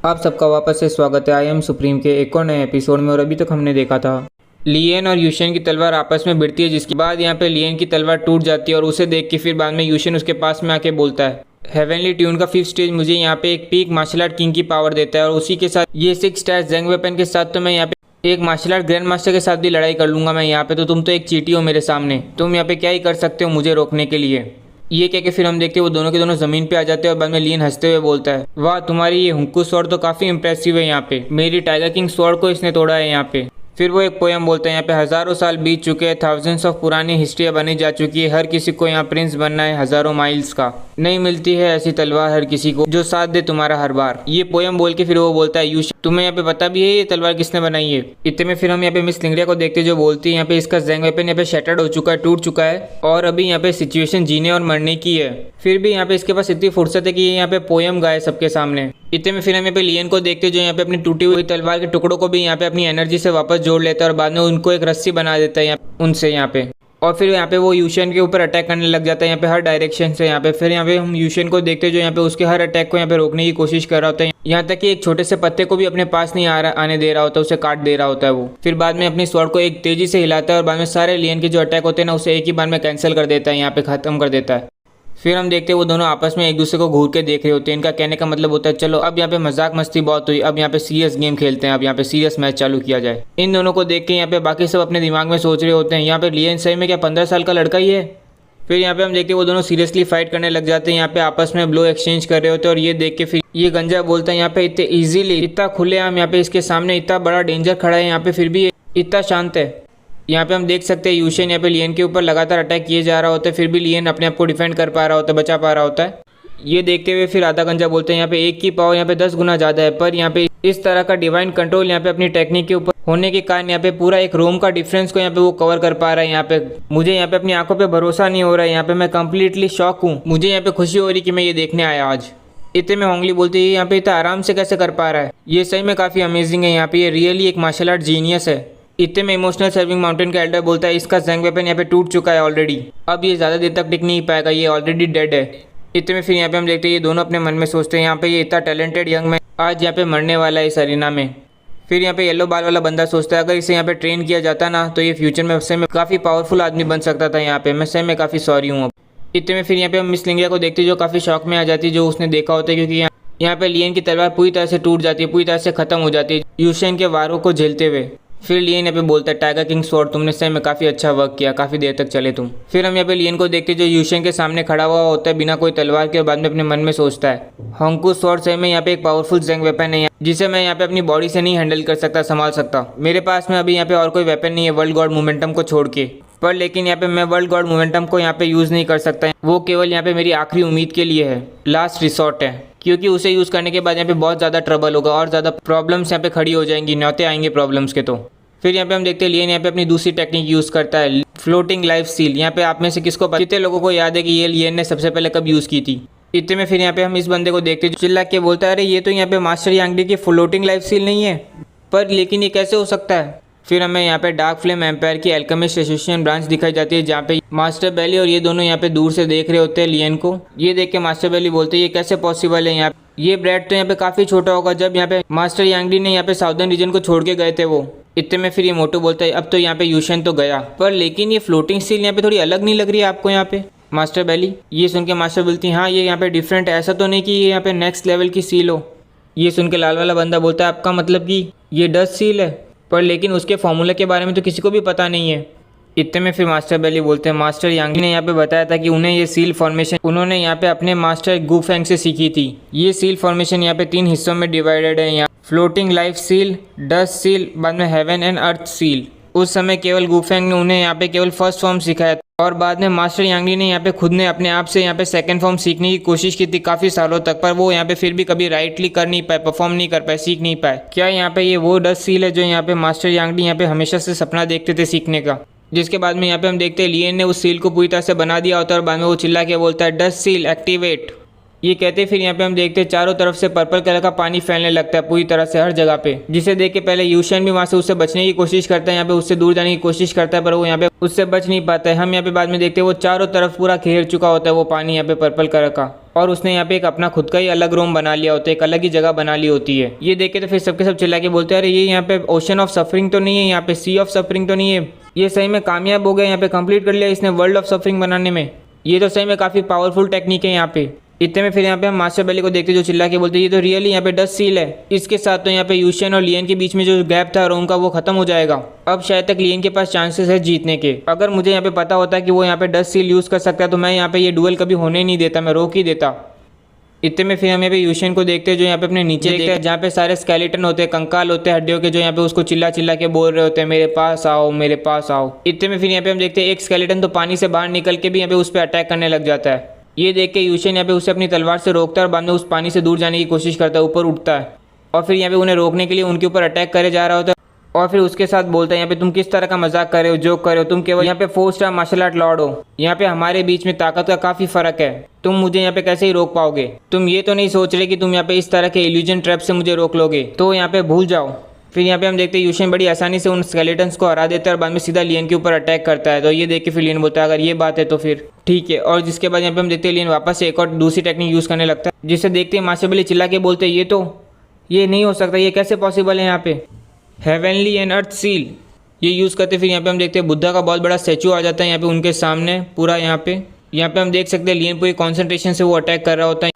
आप सबका वापस से स्वागत है। आई एम सुप्रीम के एक और नए एपिसोड में। और अभी तक हमने देखा था लियन और यूशन की तलवार आपस में भिड़ती है, जिसके बाद यहाँ पे लियन की तलवार टूट जाती है और उसे देख के फिर बाद में यूशन उसके पास में आके बोलता है हेवनली ट्यून का 5th स्टेज मुझे यहाँ पे एक पीक मार्शल आर्ट किंग की पावर देता है और उसी के साथ ये 6 स्टार जेंग वेपन के साथ तो मैं यहाँ पे एक मार्शल आर्ट ग्रैंड मास्टर के साथ भी लड़ाई कर लूंगा मैं यहाँ पे। तो तुम तो एक चीटी हो मेरे सामने, तुम यहाँ पे क्या ही कर सकते हो मुझे रोकने के लिए। ये कह के फिर हम देखते हैं वो दोनों के दोनों जमीन पे आ जाते हैं और बाद में लियन हंसते हुए बोलता है वाह तुम्हारी ये हुंकू स्वॉर्ड तो काफी इंप्रेसिव है, यहाँ पे मेरी टाइगर किंग स्वॉर्ड को इसने तोड़ा है यहाँ पे। फिर वो एक पोयम बोलते हैं यहाँ पे हजारों साल बीत चुके हैं, थाउजेंड्स ऑफ पुरानी हिस्ट्रियाँ बनी जा चुकी है, हर किसी को यहाँ प्रिंस बनना है हजारों माइल्स का, नहीं मिलती है ऐसी तलवार हर किसी को जो साथ दे तुम्हारा हर बार। ये पोयम बोल के फिर वो बोलता है यूश तुम्हें यहाँ पे पता भी है ये तलवार किसने बनाई है। इतने में फिर हम यहाँ पे मिस लिंगरिया को देखते जो बोलती है यहाँ पे इसका जेंग वेपन यहाँ पे शैटर्ड हो चुका है, टूट चुका है और अभी यहाँ पे सिचुएशन जीने और मरने की है। फिर भी यहाँ पे इसके पास इतनी फुर्सत है कि ये यहाँ पे पोयम गाए सबके सामने। इतने में फिर हम यहाँ पे लियन को देखते जो यहाँ पे अपनी टूटी हुई तलवार के टुकड़ों को भी यहाँ पे अपनी एनर्जी से वापस जोड़ लेता है और बाद में उनको एक रस्सी बना देता है उनसे यहाँ पे। और फिर यहाँ पे वो यूशन के ऊपर अटैक करने लग जाता है यहाँ पे हर डायरेक्शन से। यहाँ पे फिर यहाँ पे हम यूशन को देखते हैं जो यहाँ पे उसके हर अटैक को यहाँ पे रोकने की कोशिश कर रहा होता है, यहाँ तक कि एक छोटे से पत्ते को भी अपने पास नहीं आने दे रहा होता है, उसे काट दे रहा होता है वो। फिर बाद में अपनी स्वॉर्ड को एक तेजी से हिलाता है और बाद में सारे लियन के जो अटैक होते हैं ना उसे एक ही बार में कैंसिल कर देता है, यहाँ पे खत्म कर देता है। फिर हम देखते हैं वो दोनों आपस में एक दूसरे को घूर के देख रहे होते हैं। इनका कहने का मतलब होता है चलो अब यहाँ पे मजाक मस्ती बहुत हुई, अब यहाँ पे सीरियस गेम खेलते हैं, अब यहाँ पे सीरियस मैच चालू किया जाए। इन दोनों को देख के यहाँ पे बाकी सब अपने दिमाग में सोच रहे होते हैं यहाँ पे लियन सही में क्या 15 साल का लड़का ही है। फिर यहाँ पे हम देखते हैं वो दोनों सीरियसली फाइट करने लग जाते हैं, यहाँ पे आपस में ब्लो एक्सचेंज कर रहे होते हैं। और ये देख के फिर ये गंजा बोलता है यहाँ पे इतने ईजिली इतना खुलेआम यहाँ पे इसके सामने इतना बड़ा डेंजर खड़ा है यहाँ पे फिर भी इतना शांत है। यहाँ पे हम देख सकते हैं यूशन यहाँ पे लियन के ऊपर लगातार अटैक किए जा रहा होता है, फिर भी लियन अपने आप को डिफेंड कर पा रहा होता है, बचा पा रहा होता है। ये देखते हुए फिर आधा गंजा बोलते हैं यहाँ पे एक की पावर यहाँ पे 10 गुना ज़्यादा है, पर यहाँ पे इस तरह का डिवाइन कंट्रोल यहाँ पे अपनी टेक्निक के ऊपर होने के कारण यहाँ पे पूरा एक रोम का डिफरेंस को यहाँ पे वो कवर कर पा रहा है। यहाँ पे मुझे यहाँ पे अपनी आंखों पे भरोसा नहीं हो रहा है, यहाँ पे मैं कंप्लीटली शॉक हूँ, मुझे यहाँ पे खुशी हो रही कि मैं ये देखने आया आज। इतने में होंगली बोलती है यहाँ पे इतना आराम से कैसे कर पा रहा है, ये सही में काफ़ी अमेजिंग है, यहाँ पे ये रियली एक मार्शल आर्ट जीनियस है। इतने में इमोशनल सर्विंग माउंटेन का एल्डर बोलता है इसका जेंग वेपन यहाँ पे टूट चुका है ऑलरेडी, अब ये ज़्यादा देर तक टिक नहीं पाएगा, ये ऑलरेडी डेड है। इतने में फिर यहाँ पे हम देखते हैं ये दोनों अपने मन में सोचते हैं यहाँ पे ये इतना टैलेंटेड यंग मैन आज यहाँ पे मरने वाला है इस अरीना में। फिर यहाँ पे येलो बाल वाला बंदा सोचता है अगर इसे यहाँ पे ट्रेन किया जाता ना तो ये फ्यूचर में सही में काफ़ी पावरफुल आदमी बन सकता था, यहाँ पे मैं सही में काफ़ी सॉरी हूँ। अब इतने में फिर यहाँ पे हम मिस लिंगिया को देखते जो काफ़ी शौक में आ जाती है जो उसने देखा होता है, क्योंकि यहाँ पे लियन की तलवार पूरी तरह से टूट जाती है, पूरी तरह से खत्म हो जाती है यूशन के वारों को झेलते हुए। फिर लियन यहाँ पे बोलता है टाइगर किंग स्वॉर्ड तुमने सही में काफ़ी अच्छा वर्क किया, काफ़ी देर तक चले तुम। फिर हम यहाँ पे लियन को देखते जो यूशन के सामने खड़ा हुआ होता है बिना कोई तलवार के, और बाद में अपने मन में सोचता है होंकू स्वॉर्ड सही में यहाँ पे एक पावरफुल जेंग वेपन है जिसे मैं यहाँ पे अपनी बॉडी से नहीं हैंडल कर सकता, संभाल सकता। मेरे पास में अभी यहाँ पे और कोई वेपन नहीं है वर्ल्ड गॉड मोमेंटम को छोड़ के, पर लेकिन यहाँ पे मैं वर्ल्ड गॉड मोमेंटम को यहाँ पे यूज़ नहीं कर सकता, वो केवल यहाँ पे मेरी आखिरी उम्मीद के लिए है, लास्ट रिसोर्ट है, क्योंकि उसे यूज़ करने के बाद यहाँ पे बहुत ज़्यादा ट्रबल होगा और ज़्यादा प्रॉब्लम्स यहाँ पे खड़ी हो जाएंगी, न्योते आएंगे प्रॉब्लम्स के। तो फिर यहाँ पे हम देखते हैं लियन यहाँ पे अपनी दूसरी टेक्निक यूज़ करता है फ्लोटिंग लाइफ सील। यहाँ पे आप में से कितने लोगों को याद है कि ये लियन ने सबसे पहले कब यूज़ की थी। इतने में फिर यहाँ पे हम इस बंदे को देखते हैं चिल्ला के बोलता है अरे ये तो यहाँ पे मास्टर यांगडी की फ्लोटिंग लाइफ सील नहीं है, पर लेकिन ये कैसे हो सकता है। फिर हमें यहाँ पे डार्क फ्लेम एम्पायर की एल्केमिस्ट एसोसिएशन ब्रांच दिखाई जाती है जहाँ पे मास्टर बेली और ये दोनों यहाँ पे दूर से देख रहे होते हैं लियन को। ये देख के मास्टर बेली बोलते हैं ये कैसे पॉसिबल है, यहाँ ये ब्रेड तो यहाँ पे काफ़ी छोटा होगा जब यहाँ पे मास्टर यांगडी ने यहाँ पे साउदर्न रीजन को छोड़ के गए थे वो। इतने में फिर ये मोटू बोलता है अब तो यहाँ पे यूशन तो गया, पर लेकिन ये फ्लोटिंग सील यहाँ पे थोड़ी अलग नहीं लग रही है आपको यहाँ पे मास्टर बेली। ये सुन के मास्टर बोलती है हाँ ये यहाँ पे डिफरेंट है, ऐसा तो नहीं कि ये यहाँ पे नेक्स्ट लेवल की सील हो। ये सुन के लाल वाला बंदा बोलता है आपका मतलब कि ये डस्ट सील है, पर लेकिन उसके फॉर्मूले के बारे में तो किसी को भी पता नहीं है। इतने में फिर मास्टर बेली बोलते हैं मास्टर यांगी ने यहाँ पे बताया था कि उन्हें ये सील फॉर्मेशन उन्होंने यहाँ पे अपने मास्टर गू फैंग से सीखी थी। ये सील फॉर्मेशन यहाँ पे 3 हिस्सों में डिवाइडेड है, यहाँ floating life seal, dust seal, बाद में हेवन एंड अर्थ सील। उस समय केवल गू फैंग ने उन्हें यहाँ पे केवल फर्स्ट फॉर्म सिखाया और बाद में मास्टर यांगी ने यहाँ पे खुद ने अपने आप से यहाँ पे सेकंड फॉर्म सीखने की कोशिश की थी काफ़ी सालों तक, पर वो यहाँ पे फिर भी कभी राइटली कर नहीं पाए, परफॉर्म नहीं कर पाए, सीख नहीं पाए। क्या यहाँ पे ये वो डस्ट सील है जो यहाँ पे मास्टर यांगी यहाँ पे हमेशा से सपना देखते थे सीखने का। जिसके बाद में यहाँ पे हम देखते हैं लियन ने उस सील को पूरी तरह से बना दिया होता है और बाद में वो चिल्ला के बोलता है डस्ट सील एक्टिवेट। ये कहते फिर यहाँ पे हम देखते हैं चारों तरफ से पर्पल कलर का पानी फैलने लगता है पूरी तरह से हर जगह पे, जिसे देख के पहले यूशन भी वहाँ से उससे बचने की कोशिश करता है, यहाँ पे उससे दूर जाने की कोशिश करता है, पर वो यहाँ पे उससे बच नहीं पाता है। हम यहाँ पे बाद में देखते हैं वो चारों तरफ पूरा घेर चुका होता है वो पानी यहाँ पे पर्पल कलर का, और उसने यहाँ पे एक अपना खुद का ही अलग रूम बना लिया होता है, एक अलग ही जगह बना ली होती है। ये देख के तो फिर सबके सब चिल्ला के बोलते हैं अरे ये यहाँ पे ओशन ऑफ सफरिंग तो नहीं है, यहाँ पे सी ऑफ सफरिंग तो नहीं है, ये सही में कामयाब हो गया, यहाँ पे कंप्लीट कर लिया इसने वर्ल्ड ऑफ सफरिंग बनाने में। ये तो सही में काफ़ी पावरफुल टेक्निक है यहाँ पे। इतने में फिर यहाँ पे हम मास्टर बेली को देखते जो चिल्ला के बोलते ये तो रियली यहाँ पे डस्ट सील है। इसके साथ तो यहाँ पे यूशन और लियन के बीच में जो गैप था रोम का वो खत्म हो जाएगा। अब शायद तक लियन के पास चांसेस है जीतने के। अगर मुझे यहाँ पे पता होता कि वो यहाँ पे डस्ट सील यूज़ कर सकता है तो मैं यहाँ पे ये डुएल कभी होने नहीं देता, मैं रोक ही देता। इतने में फिर हम यहाँ पे यूशन को देखते हैं जो यहाँ पे अपने नीचे देखते हैं जहाँ पे सारे स्केलेटन होते हैं, कंकाल होते हैं हड्डियों के, जो यहाँ पे उसको चिल्ला चिल्ला के बोल रहे होते हैं मेरे पास आओ मेरे पास आओ। इतने में फिर यहाँ पे हम देखते हैं एक स्केलेटन तो पानी से बाहर निकल के भी यहाँ पे उस पर अटैक करने लग जाता है। ये देख के यूशन यहाँ पे उसे अपनी तलवार से रोकता है और बाद में उस पानी से दूर जाने की कोशिश करता है, ऊपर उठता है और फिर यहाँ पे उन्हें रोकने के लिए उनके ऊपर अटैक करे जा रहा होता है। और फिर उसके साथ बोलता है यहाँ पे तुम किस तरह का मजाक कर रहे हो, जोक कर रहे हो, तुम केवल यहाँ पे 4 स्टार मार्शल आर्ट लॉर्ड हो, यहाँ पे हमारे बीच में ताकत का काफ़ी फ़र्क है, तुम मुझे यहाँ पे कैसे ही रोक पाओगे, तुम ये तो नहीं सोच रहे कि तुम यहाँ पे इस तरह के इल्यूजन ट्रैप से मुझे रोक लोगे, तो यहाँ पे भूल जाओ। फिर यहाँ पे हम देखते हैं यूशन बड़ी आसानी से उन स्केलेटन्स को हरा देता है और बाद में सीधा लियन के ऊपर अटैक करता है। तो ये देख के फिर लियन बोलता है अगर ये बात है तो फिर ठीक है। और जिसके बाद यहाँ पे हम देखते हैं लियन वापस से एक और दूसरी टेक्निक यूज़ करने लगता है, जिसे देखते हैं मास्टर बेली चिल्ला के बोलते हैं ये नहीं हो सकता, ये कैसे पॉसिबल है, यहाँ पे हेवनली एंड अर्थ सील ये यूज़ करते। फिर यहाँ पे हम देखते हैं बुद्धा का बहुत बड़ा स्टैचू आ जाता है यहाँ पे उनके सामने पूरा। यहाँ पे हम देख सकते हैं लियन पूरी कॉन्सेंट्रेशन से वो अटैक कर रहा होता है।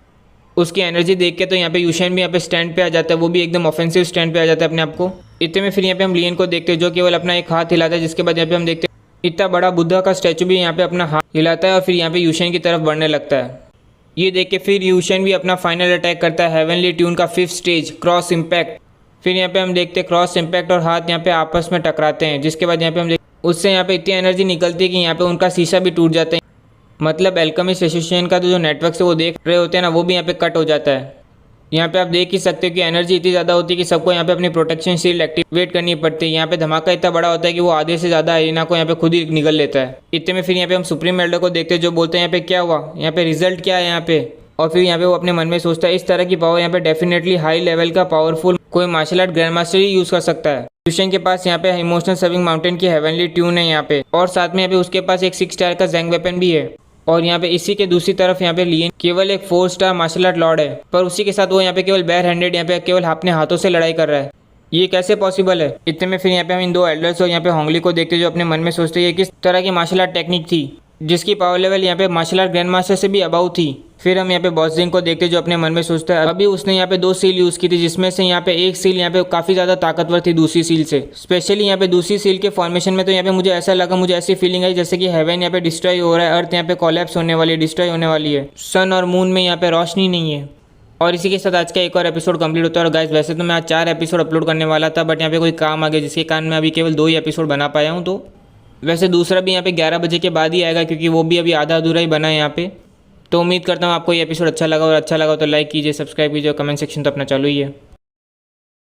उसकी एनर्जी देख के तो यहाँ पे यूशन भी यहाँ पे स्टैंड पे आ जाता है, वो भी एकदम ऑफेंसिव स्टैंड पे आ जाता है अपने आप को। इतने में फिर यहाँ पे हम लियन को देखते हैं जो केवल अपना एक हाथ हिलाता है, जिसके बाद यहाँ पे हम देखते हैं इतना बड़ा बुद्धा का स्टैचू भी यहाँ पे अपना हाथ हिलाता है और फिर यहाँ पे यूशन की तरफ बढ़ने लगता है। ये देख के फिर यूशन भी अपना फाइनल अटैक करता है हेवनली ट्यून का 5th स्टेज क्रॉस इम्पैक्ट। फिर यहाँ पे हम देखते हैं क्रॉस इम्पैक्ट और हाथ यहाँ पे आपस में टकराते हैं, जिसके बाद यहाँ पे हम देखते उससे यहाँ पे इतनी एनर्जी निकलती है कि यहाँ पे उनका शीशा भी टूट जाता है। मतलब एल्केमिस्ट एसोसिएशन का तो जो नेटवर्क से वो देख रहे होते हैं ना, वो भी यहाँ पे कट हो जाता है। यहाँ पे आप देख ही सकते हो कि एनर्जी इतनी ज़्यादा होती है कि सबको यहाँ पे अपनी प्रोटेक्शन शील्ड एक्टिवेट करनी पड़ती है। यहाँ पे धमाका इतना बड़ा होता है कि वो आधे से ज़्यादा एरिना को यहाँ पे खुद ही निगल लेता है। इतने में फिर यहाँ पे हम सुप्रीम एल्डर को देखते हैं जो बोलते हैं यहाँ पे क्या हुआ, यहाँ पे रिजल्ट क्या है यहाँ पे। और फिर यहाँ पे वो अपने मन में सोचता है इस तरह की पावर यहाँ पे डेफिनेटली हाई लेवल का पावरफुल कोई मार्शल आर्ट ग्रैंड मास्टर ही यूज़ कर सकता है। यूशन के पास यहाँ पे इमोशनल सर्विंग माउंटेन की हेवनली ट्यून है यहाँ पे, और साथ में यहाँ पे उसके पास एक 6 स्टार का जैंग वेपन भी है। और यहाँ पे इसी के दूसरी तरफ यहाँ पे लियन केवल एक 4 स्टार मार्शल आर्ट लॉर्ड है, पर उसी के साथ वो यहाँ पे केवल बेयर हैंडेड यहाँ पे केवल अपने हाथों से लड़ाई कर रहा है। ये कैसे पॉसिबल है। इतने में फिर यहाँ पे हम इन 2 एल्डर्स और यहाँ पे होंगली को देखते जो अपने मन में सोचते ये किस तरह की मार्शल आर्ट टेक्निक थी जिसकी पावर लेवल यहाँ पे मार्शल आर्ट ग्रैंड मास्टर से भी अबाउ थी। फिर हम यहाँ पे बॉसजिंग को देखते जो अपने मन में सोचता है अभी उसने यहाँ पे 2 सील यूज़ की थी, जिसमें से यहाँ पे एक सील यहाँ पे काफ़ी ज़्यादा ताकतवर थी दूसरी सील से। स्पेशली यहाँ पे दूसरी सील के फॉर्मेशन में तो यहाँ पे मुझे ऐसा लगा, मुझे ऐसी फीलिंग आई जैसे कि हेवन यहाँ पे डिस्ट्रॉय हो रहा है, अर्थ यहाँ पे कोलैप्स होने वाली है, डिस्ट्रॉय होने वाली है, सन और मून में यहाँ पे रोशनी नहीं है। और इसी के साथ आज का एक और एपिसोड कंप्लीट होता है। और गाइस वैसे तो मैं आज 4 एपिसोड अपलोड करने वाला था, बट यहाँ पे कोई काम आ गया जिसके कारण मैं अभी केवल 2 ही एपिसोड बना पाया हूँ। तो वैसे दूसरा भी यहाँ पे 11 बजे के बाद ही आएगा क्योंकि वो भी अभी आधा अधूरा ही बना है यहाँ पे। तो उम्मीद करता हूँ आपको ये एपिसोड अच्छा लगा, और अच्छा लगा तो लाइक कीजिए, सब्सक्राइब कीजिए और कमेंट सेक्शन तो अपना चालू ही है।